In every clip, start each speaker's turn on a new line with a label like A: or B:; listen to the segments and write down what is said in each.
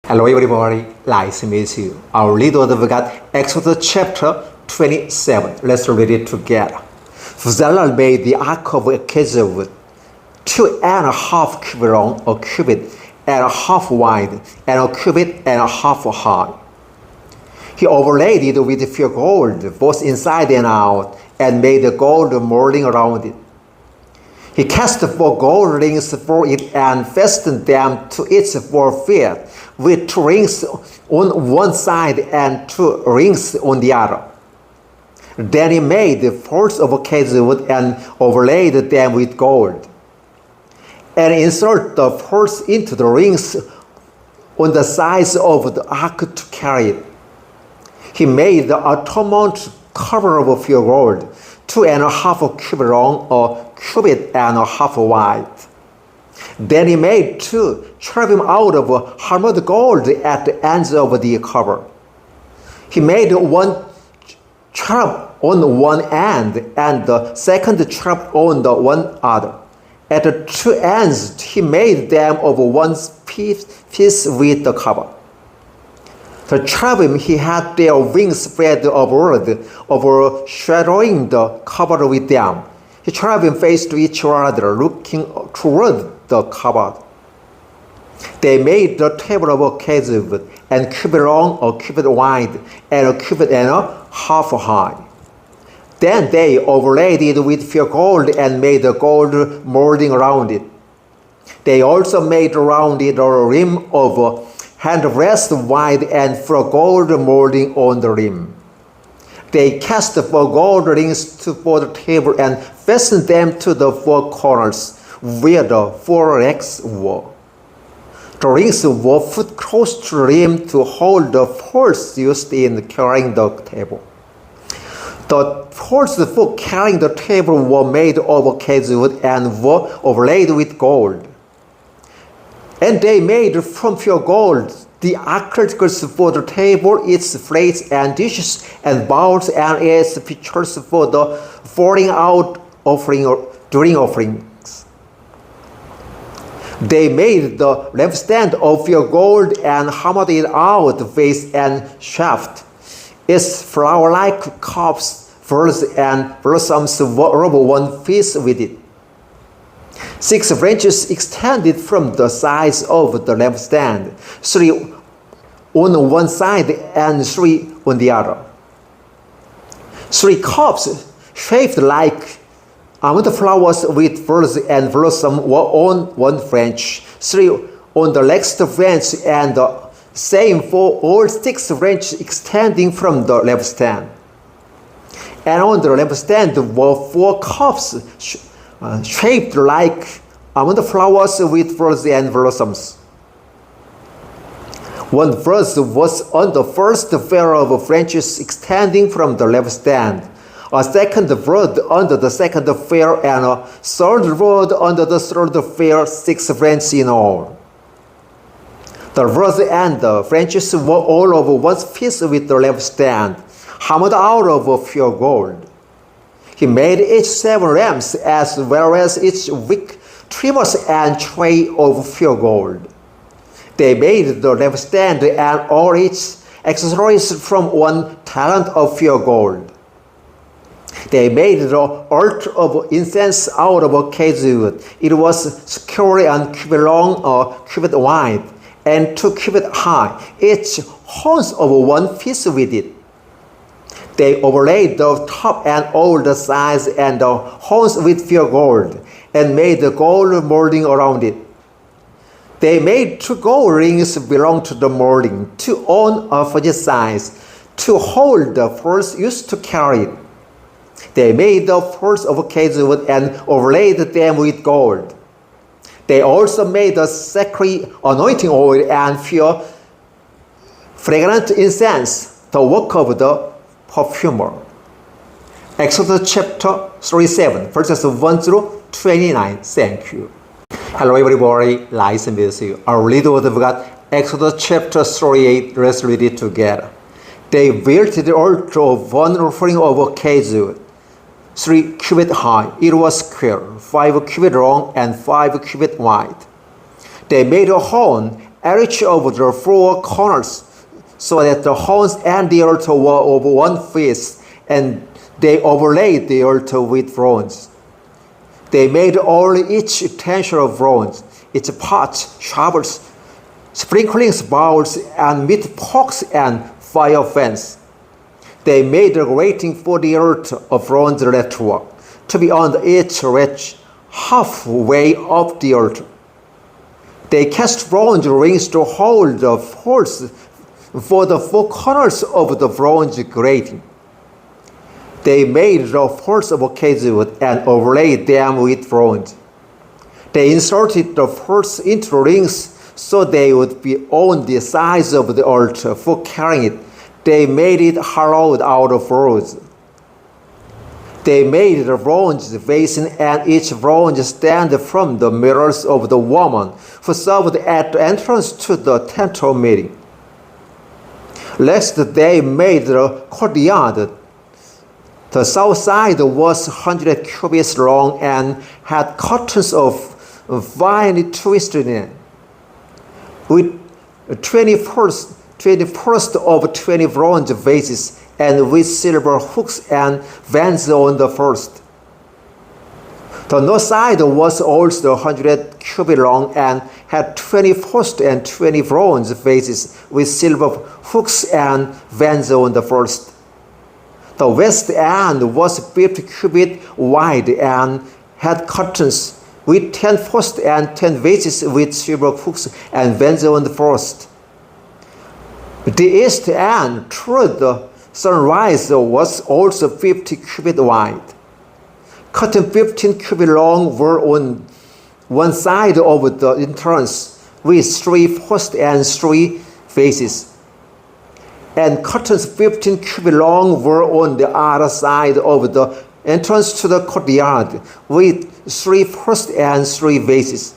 A: Hello everybody, nice to meet you. Our lead word we got Exodus chapter 27. Let's read it together. The Lord made the ark of acacia wood, 2.5 cubits long, a cubit and a half wide, and a cubit and a half high. He overlaid it with pure gold, both inside and out, and made the gold molding around it. He cast 4 gold rings for it and fastened them to its 4 feet, with 2 rings on one side and 2 rings on the other. Then he made the poles of acacia wood and overlaid them with gold, and inserted the poles into the rings on the sides of the ark to carry it. He made the outermost cover of pure gold, 2.5 cubits long, a cubit and a half wide. Then he made 2 cherubim out of hammered gold at the ends of the cover. He made 1 cherub on one end and the second cherub on the one other. At the 2 ends he made them of one piece with the cover. The cherubim he had their wings spread abroad, overshadowing the cover with them. The cherubim faced each other, looking toward the cover. They made the table of acacia wood, and cubit long, a cubit wide, and a cubit and a half high. Then they overlaid it with pure gold and made the gold molding around it. They also made around it a rim of handbreadth wide and for gold molding on the rim. They cast 4 gold rings for the table and fastened them to the 4 corners where the 4 legs were. The rings were put close to the rim to hold the poles used in carrying the table. The poles for carrying the table were made of acacia wood and were overlaid with gold. And they made from pure gold the articles for the table, its plates and dishes and bowls, and its pitchers for the pouring out offering during offerings. They made the lampstand of pure gold and hammered it out, base and shaft. Its flower-like cups, furs, and blossoms were of one piece with it. 6 branches extended from the sides of the lampstand, 3 on one side and 3 on the other. 3 cups shaped like almond flowers with furs and blossom were on one branch, 3 on the next branch, and the same for all 6 branches extending from the lampstand. And on the lampstand were 4 cups shaped like almond flowers with furs and blossoms. 1 verse was on the first pair of branches extending from the lampstand, a second rod under the second pair, and a third rod under the third pair, 6 branches in all. The rods and the branches were all of one piece with the lampstand, hammered out of pure gold. He made each 7 lamps as well as each wick, trimmers, and tray of pure gold. They made the lampstand and all its accessories from 1 talent of pure gold. They made the altar of incense out of acacia wood. It was square and cubit long, a cubit wide, and 2 cubits high, each horns of one piece with it. They overlaid the top and all the sides and the horns with pure gold, and made the gold molding around it. They made 2 gold rings belong to the molding, 2 on opposite sides, to hold the poles used to carry it. They made the poles of acacia wood and overlaid them with gold. They also made the sacred anointing oil and pure fragrant incense, the work of the perfumer. Exodus chapter 37, verses 1 through 29. Thank you. Hello everybody, nice to meet you. Our lead word we got Exodus chapter 38. Let's read it together. They built the altar of one offering of acacia wood, 3 cubits high. It was square, 5 cubits long, and 5 cubits wide. They made a horn at each of the 4 corners, so that the horns and the altar were of one piece, and they overlaid the altar with bronze. They made all each utensil of bronze, its pots, shovels, sprinkling bowls, and meat forks and fire fans. They made a grating for the altar of bronze network to be on each ledge halfway up the altar. They cast bronze rings to hold the holes for the 4 corners of the bronze grating. They made the holes of casewood and overlaid them with bronze. They inserted the holes into the rings so they would be on the sides of the altar for carrying it. They made it hollowed out of bronze. They made the bronze basin and each bronze stand from the mirrors of the woman who served at the entrance to the tent of meeting. Next, they made the courtyard. The south side was 100 cubits long and had curtains of fine twisted linen, with 21st of 20 bronze vases, and with silver hooks and bands on the first. The north side was also 100 cubits long and had 21st and 20 bronze vases, with silver hooks and bands on the first. The west end was 50 cubits wide and had curtains, with 10 posts and 10 vases with silver hooks and bands on the first. The east end toward the sunrise was also 50 cubits wide. Curtains 15 cubits long were on one side of the entrance, with 3 posts and 3 vases. And curtains 15 cubits long were on the other side of the entrance to the courtyard, with 3 posts and 3 vases.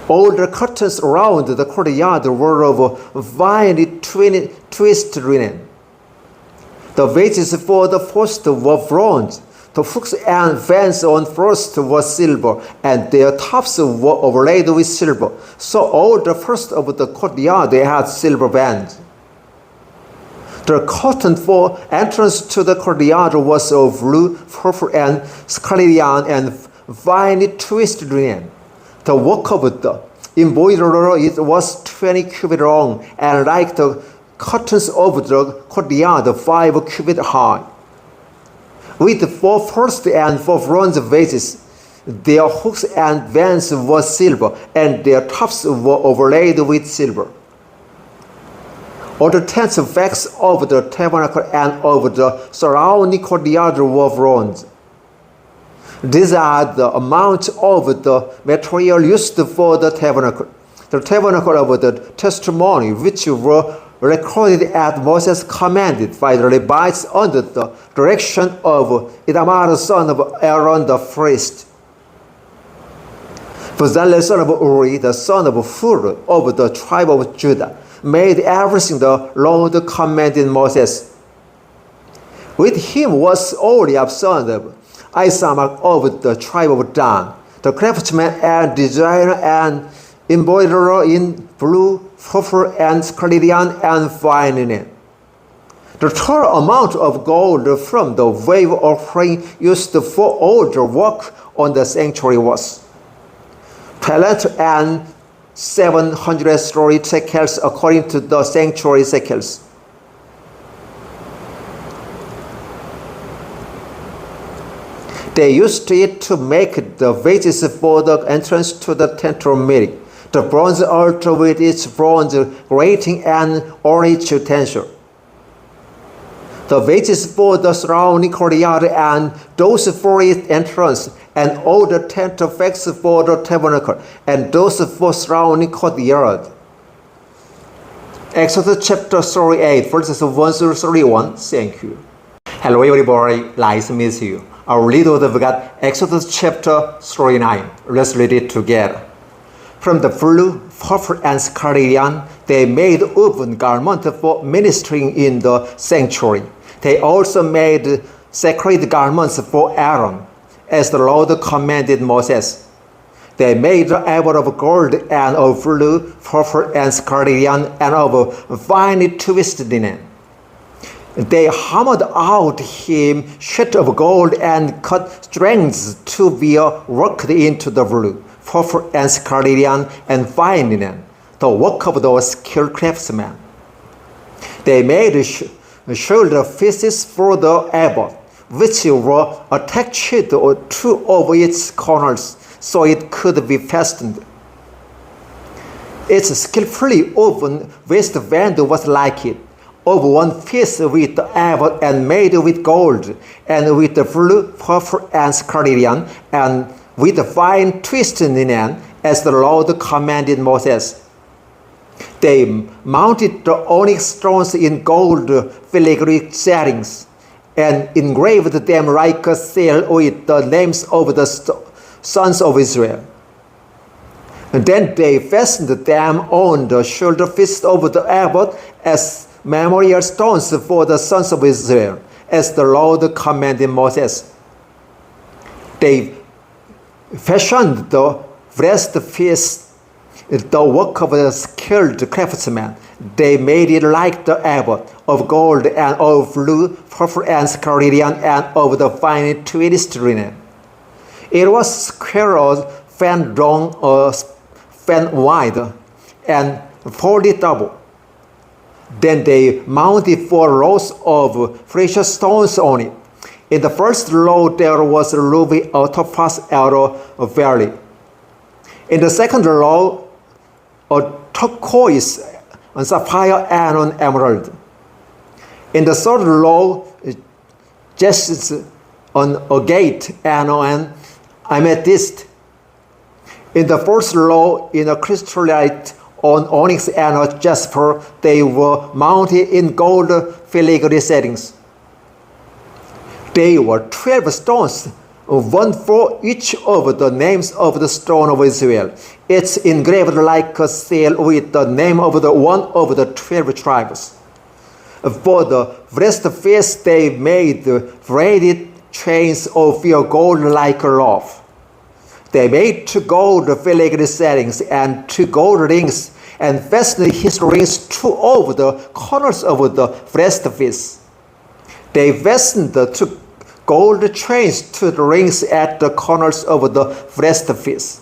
A: All the curtains around the courtyard were of fine twisted linen. The vases for the first were bronze. The hooks and fans on first were silver, and their tops were overlaid with silver. So all the first of the courtyard had silver bands. The curtain for entrance to the courtyard was of blue, purple, and scarlet yarn and fine twisted linen. The work of the embroiderer was 20 cubits long, and like the curtains of the courtyard, 5 cubits high. With 4 first and 4 bronze vases, their hooks and bands were silver, and their tops were overlaid with silver. All the tents backs of the tabernacle and of the surrounding courtyard were bronze. These are the amount of the material used for the tabernacle of the testimony, which were recorded as Moses commanded by the Levites under the direction of Ithamar, son of Aaron the priest. Bezalel, son of Uri, the son of Hur, of the tribe of Judah, made everything the Lord commanded Moses. With him was Oliab, son of Ahisamach, of the tribe of Dan, the craftsman and designer and embroiderer in blue, purple, and scarlet yarn and fine linen. The total amount of gold from the wave offering used for all the work on the sanctuary was talent and 730 shekels according to the sanctuary shekels. They used it to make the vases for the entrance to the tent of meeting, the bronze altar with its bronze grating and all its utensil, the vases for the surrounding courtyard and those for its entrance, and all the tent effects for the tabernacle, and those for surrounding courtyard. Exodus chapter 38, verses 1 through 31. Thank you. Hello everybody, nice to meet you. Our little of God, Exodus chapter 39. Let's read it together. From the blue, purple, and scarlet yarn, they made woven garments for ministering in the sanctuary. They also made sacred garments for Aaron, as the Lord commanded Moses. They made the ephod of gold and of blue, purple, and scarlet, and of fine twisted linen. They hammered out him sheet of gold and cut strings to be worked into the blue, purple, and scarlet, and fine linen, the work of the skilled craftsmen. They made shoulder pieces for the ephod, which were attached to two of its corners, so it could be fastened. Its skillfully woven waistband was like it, of one piece with the ephod and made with gold, and with the blue, purple, and scarlet, and with the fine twisted linen, as the Lord commanded Moses. They mounted the onyx stones in gold filigree settings, and engraved them like a seal with the names of the sons of Israel. And then they fastened them on the shoulder pieces of the ephod as memorial stones for the sons of Israel, as the Lord commanded Moses. They fashioned the breastpiece, the work of the skilled craftsmen. They made it like the ephod, of gold and of blue, purple, and scarlet, and of the fine twisted linen. It was square, fan long, fan wide, and folded double. Then they mounted 4 rows of precious stones on it. In the first row there was a ruby, a topaz, and a beryl. In the second row, a turquoise, a sapphire, and an emerald. In the third row, jasper, an agate, and an amethyst. In the fourth row, in a chrysolite, on onyx, and a jasper, they were mounted in gold filigree settings. They were 12 stones, one for each of the names of the stone of Israel. It's engraved like a seal with the name of the one of the 12 tribes. For the breastpiece they made braided chains of pure gold like a rope. They made 2 gold filigree settings and 2 gold rings, and fastened his rings to over the corners of the breastpiece. They fastened the 2 gold chains to the rings at the corners of the breastpiece,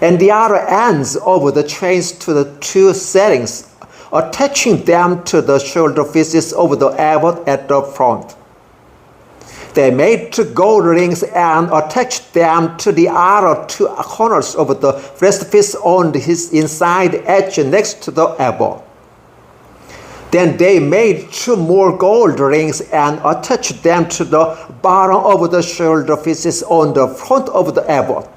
A: and the other ends of the chains to the 2 settings, attaching them to the shoulder pieces of the ephod at the front. They made 2 gold rings and attached them to the other 2 corners of the breastpiece on his inside edge next to the ephod. Then they made 2 more gold rings and attached them to the bottom of the shoulder pieces on the front of the ephod,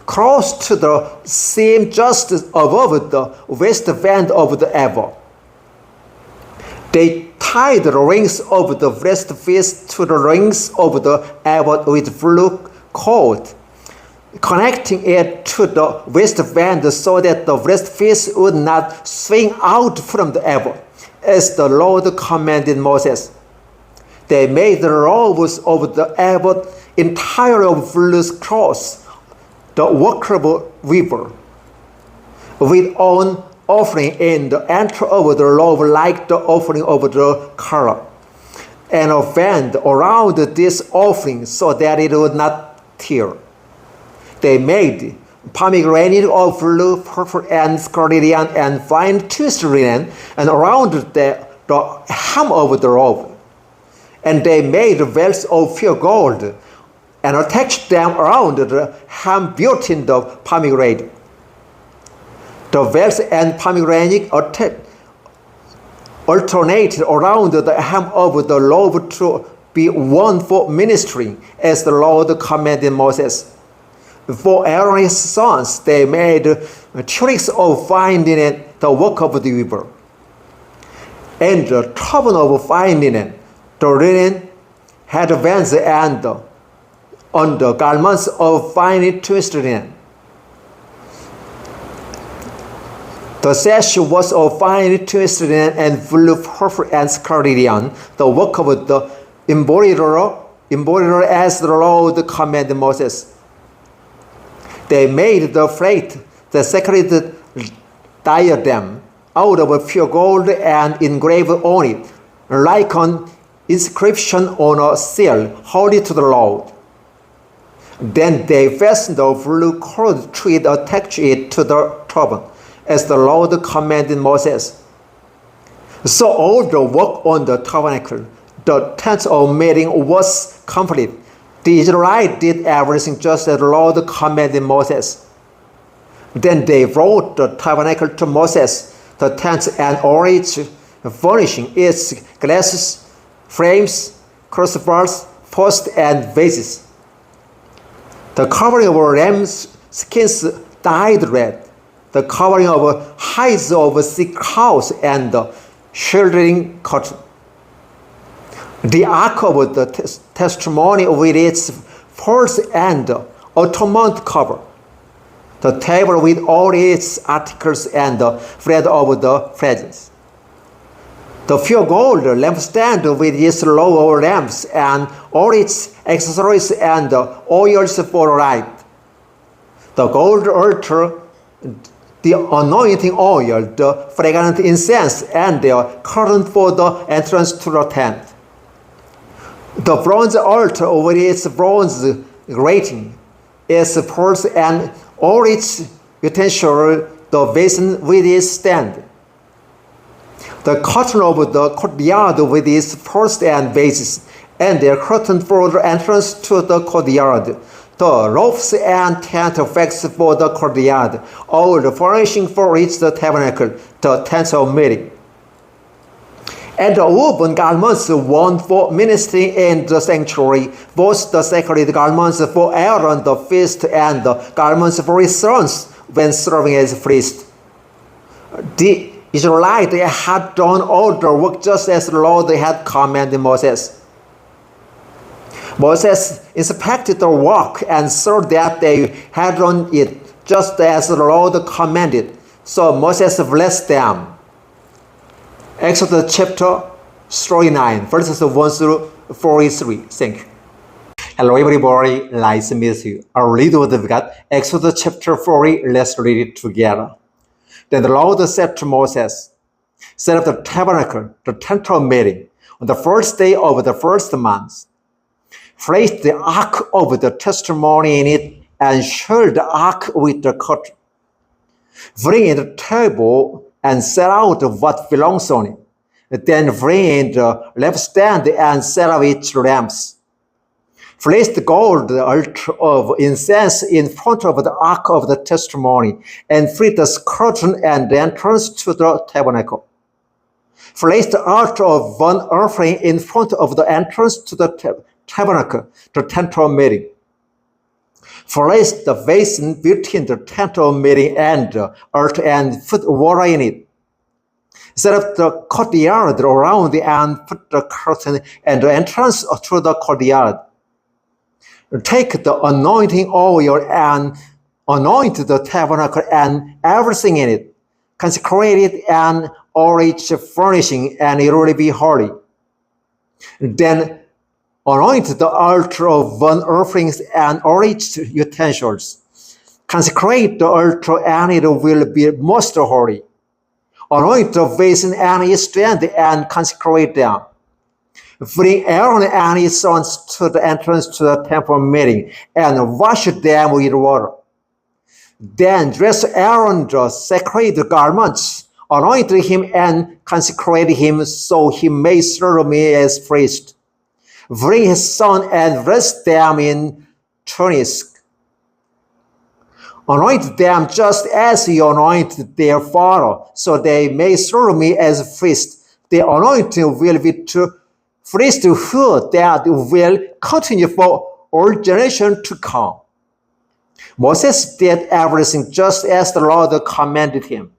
A: close to the seam just above the waistband of the ephod. They tied the rings of the breastpiece to the rings of the ephod with blue cord, connecting it to the waistband so that the breastpiece would not swing out from the ephod, as the Lord commanded Moses. They made the robes of the ephod entirely of blue cloth, the work of a weaver, with an offering in the center of the robe like the offering of the color, and a band around this offering so that it would not tear. They made pomegranate of blue, purple, and scarlet, and fine twisted linen, and around the hem of the robe. And they made belts of pure gold, and attached them around the hem built in the pomegranate. The belts and pomegranate alternated around the hem of the robe to be worn for ministering, as the Lord commanded Moses. For Aaron's sons, they made tunics of fine linen, the work of the weaver, and the turban of fine linen. The linen had bands and on the garments of fine twisted linen. The sash was of fine twisted linen and blue, purple, and scarlet, the work of the embroiderer as the Lord commanded Moses. They made the plate, the sacred diadem, out of pure gold and engraved on it, like an inscription on a seal, holy to the Lord. Then they fastened a blue cord to it, attached it to the turban, as the Lord commanded Moses. So all the work on the tabernacle, the tent of meeting, was complete. The Israelites did everything just as the Lord commanded Moses. Then they brought the tabernacle to Moses, the tent and all its furnishing, its glasses, frames, crossbars, posts, and vases. The covering of ram's skins dyed red, the covering of hides of sick cows, and the shielding curtain. The ark of the testimony with its poles and ornament cover. The table with all its articles and the bread of the presence. The pure gold lampstand with its row of lamps and all its accessories and oils for light. The gold altar, the anointing oil, the fragrant incense, and the curtain for the entrance to the tent. The bronze altar with its bronze grating, its poles and all its utensils, the basin with its stand. The curtain of the courtyard with its posts and bases, and the curtain for the entrance to the courtyard, the ropes and tent effects for the courtyard, all the furnishing for each the tabernacle, the tent of meeting. And the woven garments worn for ministering in the sanctuary, both the sacred garments for Aaron the priest and the garments for his sons when serving as priest. The Israelites had done all the work just as the Lord had commanded Moses. Moses inspected the work and saw that they had done it just as the Lord commanded. So Moses blessed them. Exodus chapter 39, verses 1 through 43. Thank you. Hello everybody, nice to meet you. Our read we've got Exodus chapter 40. Let's read it together. Then the Lord said to Moses, set up the tabernacle, the tent of meeting, on the first day of the first month. Place the ark of the testimony in it, and shield the ark with the curtain. Bring in the table and set out what belongs on it. Then bring in the lampstand and set up its lamps. Place the gold altar of incense in front of the ark of the testimony, and free the curtain and the entrance to the tabernacle. Place the altar of burnt offering in front of the entrance to the tabernacle, the tent of meeting. Place the basin between the tent of meeting and the altar and put water in it. Set up the courtyard around and put the curtain and the entrance to the courtyard. Take the anointing oil and anoint the tabernacle and everything in it. Consecrate it and all its furnishing, and it will be holy. Then anoint the altar of burnt offerings and all its utensils. Consecrate the altar, and it will be most holy. Anoint the basin and its stand and consecrate them. Bring Aaron and his sons to the entrance to the temple meeting and wash them with water. Then dress Aaron the sacred garments, anoint him and consecrate him so he may serve me as priest. Bring his son and dress them in tunics. Anoint them just as you anoint their father, so they may serve me as priest. The anointing will be to priesthood that will continue for all generations to come. Moses did everything just as the Lord commanded him.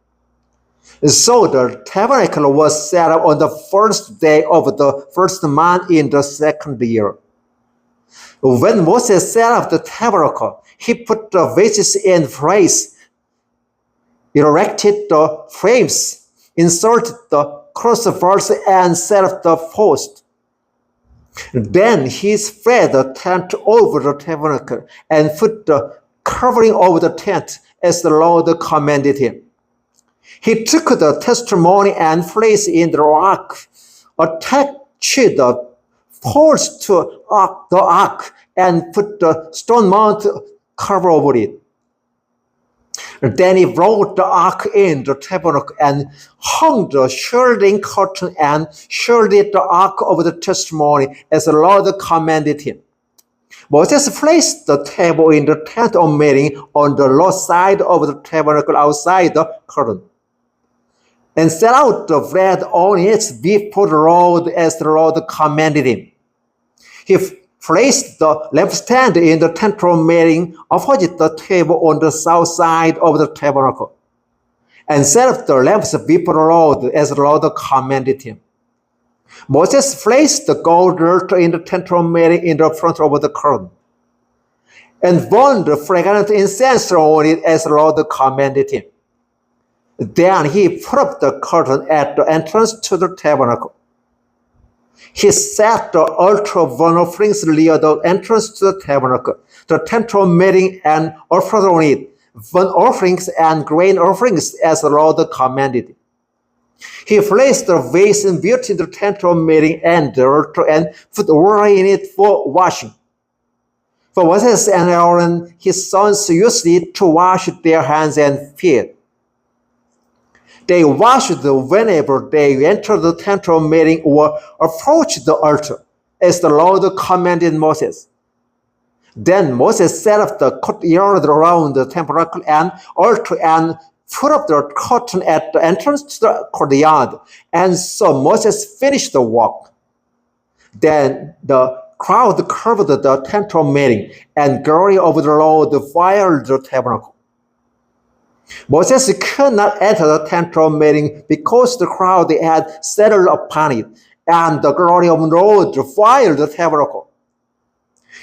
A: So the tabernacle was set up on the first day of the first month in the second year. When Moses set up the tabernacle, he put the bases in place, erected the frames, inserted the crossbars, and set up the post. Then he spread the tent over the tabernacle and put the covering over the tent as the Lord commanded him. He took the testimony and placed in the ark, attached the poles to the ark, and put the stone mount cover over it. Then he brought the ark in the tabernacle and hung the shielding curtain and shielded the ark over the testimony as the Lord commanded him. Moses placed the table in the tent of meeting on the north side of the tabernacle outside the curtain, and set out the bread on it before the Lord as the Lord commanded him. He placed the lampstand in the tent of meeting opposite the table on the south side of the tabernacle, and set up the lamps before the Lord as the Lord commanded him. Moses placed the gold altar in the tent of meeting in the front of the curtain, and burned the fragrant incense on it as the Lord commanded him. Then he put up the curtain at the entrance to the tabernacle. He set the altar of burnt offerings near the entrance to the tabernacle, the tent of meeting, and offered on it burnt offerings and grain offerings as the Lord commanded. He placed the basin between the tent of meeting and the altar and put water in it for washing. For Moses and Aaron, his sons, used it to wash their hands and feet. They washed whenever they entered the tent of meeting or approached the altar, as the Lord commanded Moses. Then Moses set up the courtyard around the tabernacle and altar and put up the curtain at the entrance to the courtyard. And so Moses finished the work. Then the crowd covered the tent of meeting, and glory of the Lord filled the tabernacle. Moses could not enter the tent of meeting because the crowd had settled upon it, and the glory of the Lord filled the tabernacle.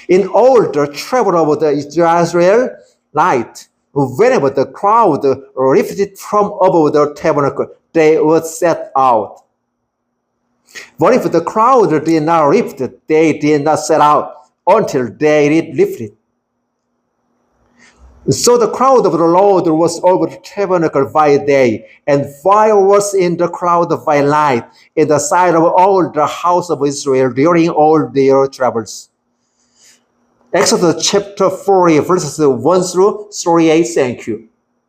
A: In all the travel of the Israelites, whenever the crowd lifted from above the tabernacle, they would set out. But if the crowd did not lift, they did not set out until they did lift it. So the crowd of the Lord was over the tabernacle by day, and fire was in the cloud by night, in the sight of all the house of Israel during all their travels. Exodus chapter 40, verses 1 through 38. Thank you.